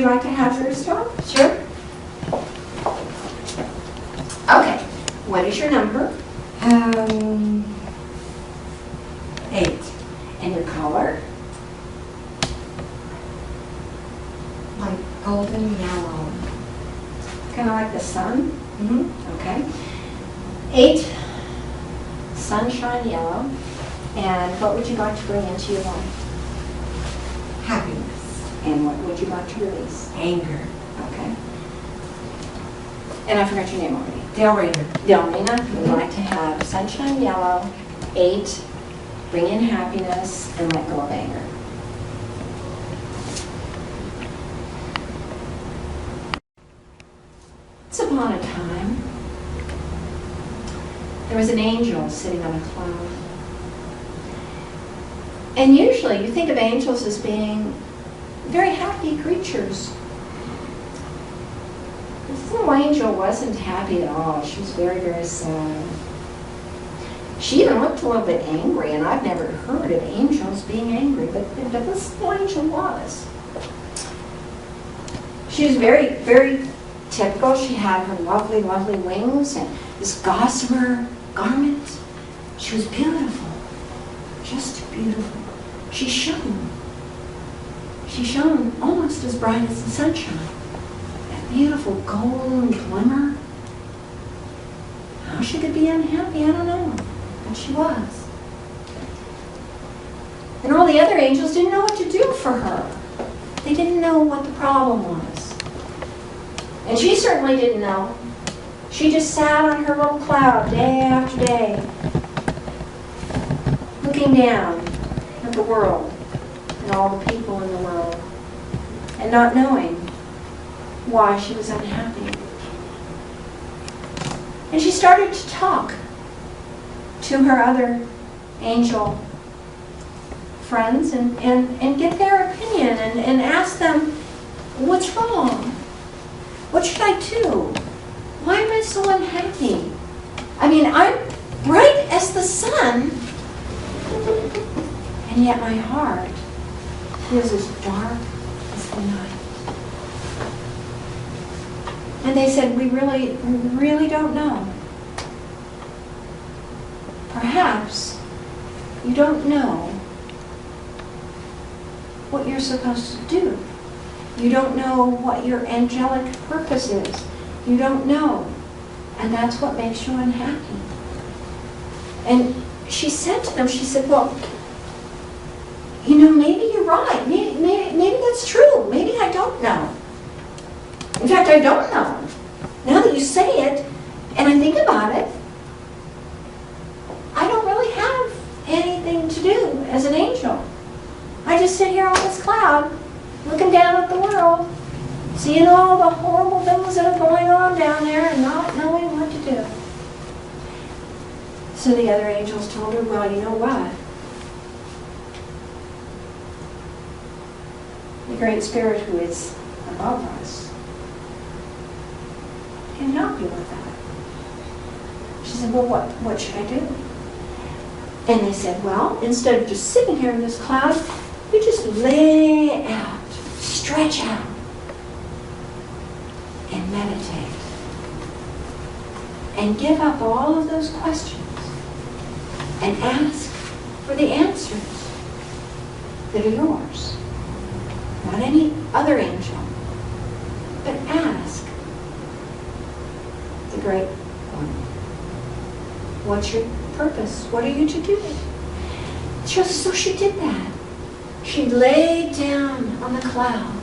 you like to have yours talk? Sure. Okay. What is your number? 8. And your color? Like golden yellow. Kind of like the sun? Mm-hmm. Okay. 8, sunshine yellow. And what would you like to bring into your life? Happiness. And what would you like to release? Anger. Okay. And I forgot your name already. Delrina. Delrina, would like to have sunshine yellow, 8, bring in happiness, and let go of anger. Once upon a time, there was an angel sitting on a cloud. And usually you think of angels as being very happy creatures. This little angel wasn't happy at all. She was very, very sad. She even looked a little bit angry, and I've never heard of angels being angry, but this little angel was. She was very, very typical. She had her lovely, lovely wings and this gossamer garment. She was beautiful, just beautiful. She shone. She shone almost as bright as the sunshine. That beautiful golden glimmer. How she could be unhappy, I don't know. But she was. And all the other angels didn't know what to do for her. They didn't know what the problem was. And she certainly didn't know. She just sat on her little cloud day after day, looking down at the world and all the people in the world, and not knowing why she was unhappy. And she started to talk to her other angel friends and get their opinion and ask them, what's wrong? What should I do? Why am I so unhappy? I mean, I'm bright as the sun, and yet my heart feels as dark as the night. And they said, we really don't know. Perhaps you don't know what you're supposed to do. You don't know what your angelic purpose is. You don't know. And that's what makes you unhappy. And she said to them, she said, well, you know, maybe you're right. Maybe that's true. Maybe I don't know. In fact, I don't know. Now that you say it, and I think about it, I don't really have anything to do as an angel. I just sit here on this cloud, looking down at the world, seeing all the horrible things that are going on down there and not knowing what to do. So the other angels told her, well, you know what? The Great Spirit who is above us can help you with that. She said, well, what should I do? And they said, well, instead of just sitting here in this cloud, you just lay out, stretch out, and meditate. And give up all of those questions and ask for the answers that are yours. Not any other angel, but ask the Great One. What's your purpose? What are you to do? So she did that. She laid down on the cloud.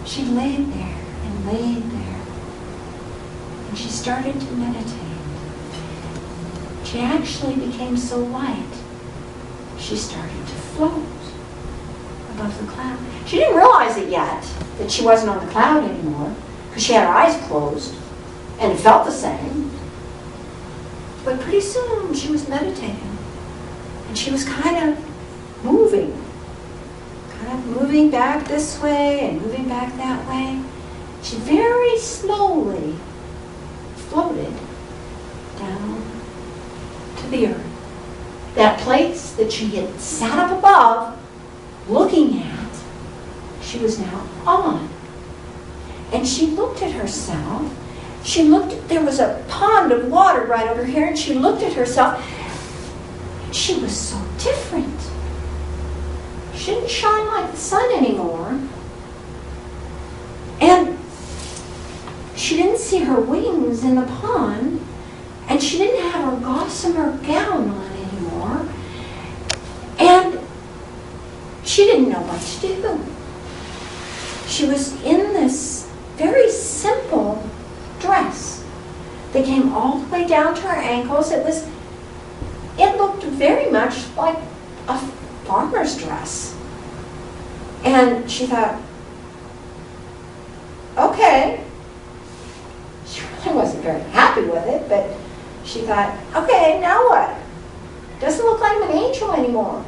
She laid there and laid there. And she started to meditate. She actually became so light, she started to float above the cloud. She didn't realize it yet, that she wasn't on the cloud anymore, because she had her eyes closed, and it felt the same. But pretty soon, she was meditating. And she was kind of moving back this way and moving back that way. She very slowly floated down to the earth. That place that she had sat up above looking at, she was now on. And she looked at herself. There was a pond of water right over here, and she looked at herself. She was so different. She didn't shine like the sun anymore. And she didn't see her wings in the pond, and she didn't have her gossamer gown on anymore. And she didn't know what to do. She was in this very simple dress that came all the way down to her ankles. It looked very much like a farmer's dress. And she thought, okay. She really wasn't very happy with it, but she thought, okay, now what? Doesn't look like I'm an angel anymore.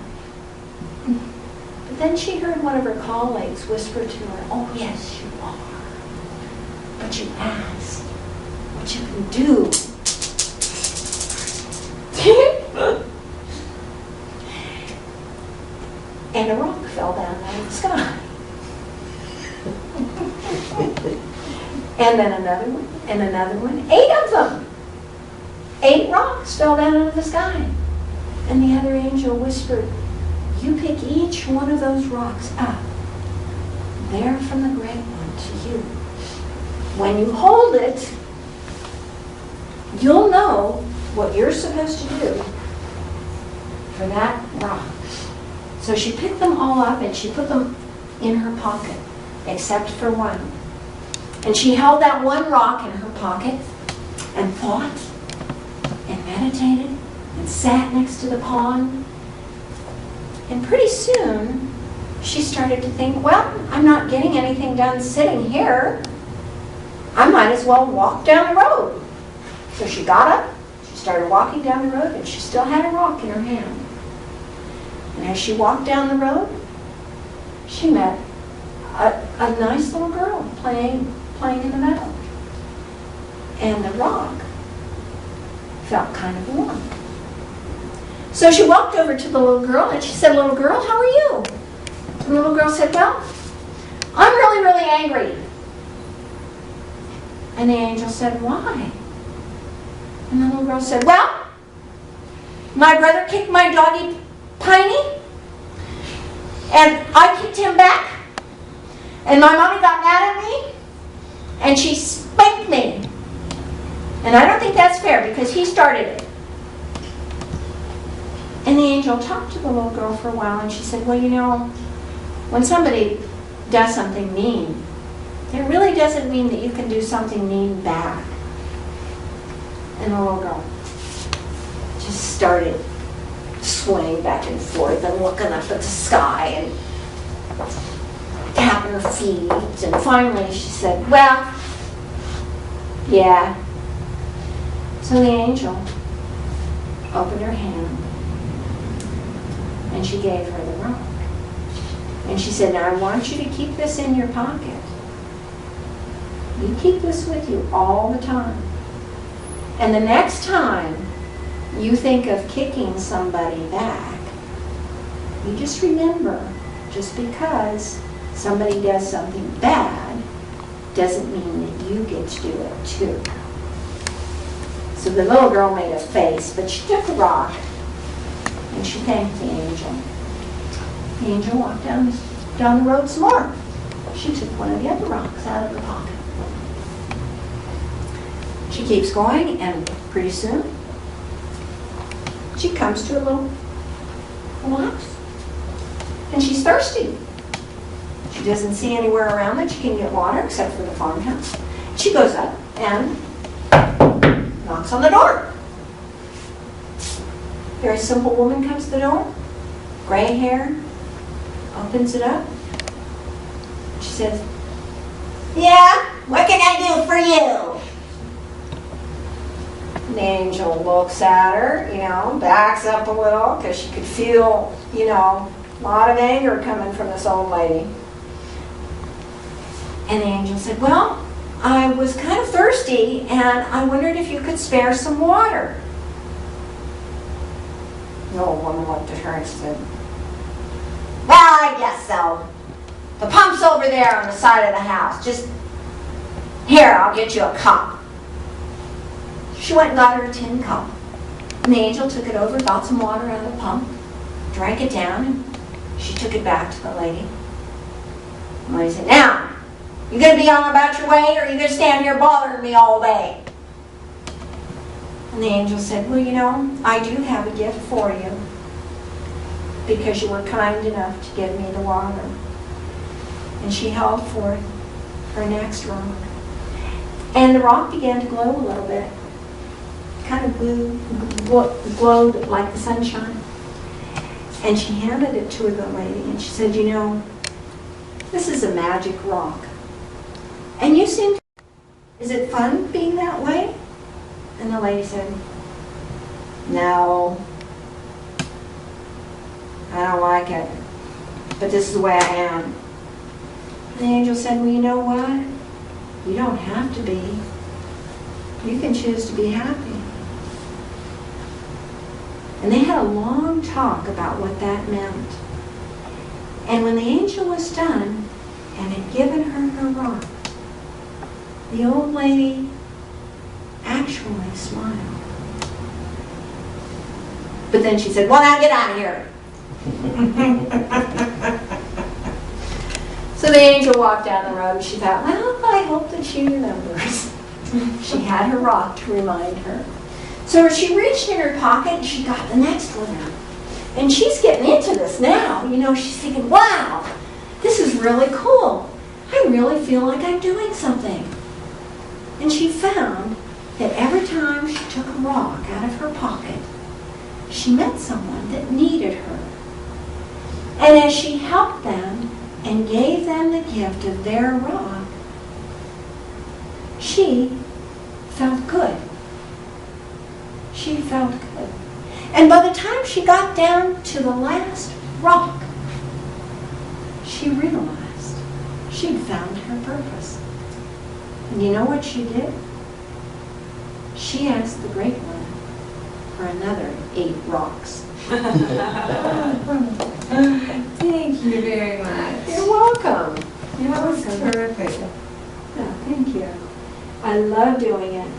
But then she heard one of her colleagues whisper to her, oh yes, you are. But you asked what you can do. And a rock fell down out of the sky. And then another one, and another one. 8 of them. 8 rocks fell down out of the sky. And the other angel whispered, you pick each one of those rocks up. They're from the great one to you. When you hold it, you'll know what you're supposed to do for that rock. So she picked them all up and she put them in her pocket, except for one. And she held that one rock in her pocket and thought and meditated and sat next to the pond. And pretty soon, she started to think, well, I'm not getting anything done sitting here. I might as well walk down the road. So she got up, she started walking down the road, and she still had a rock in her hand. And as she walked down the road, she met a nice little girl playing in the meadow. And the rock felt kind of warm. So she walked over to the little girl and she said, little girl, how are you? And the little girl said, well, I'm really, really angry. And the angel said, why? And the little girl said, well, my brother kicked my doggy Piney, and I kicked him back, and my mommy got mad at me, and she spanked me. And I don't think that's fair because he started it. And the angel talked to the little girl for a while, and she said, well, you know, when somebody does something mean, it really doesn't mean that you can do something mean back. And the little girl just started swaying back and forth and looking up at the sky and tapping her feet. And finally she said, well, yeah. So the angel opened her hand and she gave her the rock. And she said, now I want you to keep this in your pocket. You keep this with you all the time. And the next time you think of kicking somebody back, you just remember, just because somebody does something bad doesn't mean that you get to do it too. So the little girl made a face, but she took a rock and she thanked the angel. The angel walked down the road some more. She took one of the other rocks out of her pocket. She keeps going, and pretty soon she comes to a little house. And she's thirsty. She doesn't see anywhere around that she can get water except for the farmhouse. She goes up and knocks on the door. Very simple woman comes to the door, gray hair, opens it up. She says, yeah, what can I do for you? The angel looks at her, backs up a little because she could feel, a lot of anger coming from this old lady. And the angel said, well, I was kind of thirsty and I wondered if you could spare some water. The old woman looked at her and said, well, I guess so. The pump's over there on the side of the house. Just, here, I'll get you a cup. She went and got her a tin cup. And the angel took it over, got some water out of the pump, drank it down, and she took it back to the lady. The lady said, now, you going to be on about your way, or are you going to stand here bothering me all day? And the angel said, well, you know, I do have a gift for you, because you were kind enough to give me the water. And she held forth her next rock. And the rock began to glow a little bit. Kind of glowed like the sunshine. And she handed it to the lady, and she said, you know, this is a magic rock. And you seem, is it fun being that way? And the lady said, no, I don't like it, but this is the way I am. And the angel said, well, you know what? You don't have to be. You can choose to be happy. And they had a long talk about what that meant. And when the angel was done and had given her her rock, the old lady actually smiled. But then she said, well, now get out of here. So the angel walked down the road, and she thought, well, I hope that she remembers. She had her rock to remind her. So she reached in her pocket, and she got the next one out. And she's getting into this now. You know, she's thinking, wow, this is really cool. I really feel like I'm doing something. And she found that every time she took a rock out of her pocket, she met someone that needed her. And as she helped them and gave them the gift of their rock, she felt good. She felt good. And by the time she got down to the last rock, she realized she'd found her purpose. And you know what she did? She asked the Great One for another 8 rocks. Thank you very much. You're welcome. That was terrific. Yeah, thank you. I love doing it.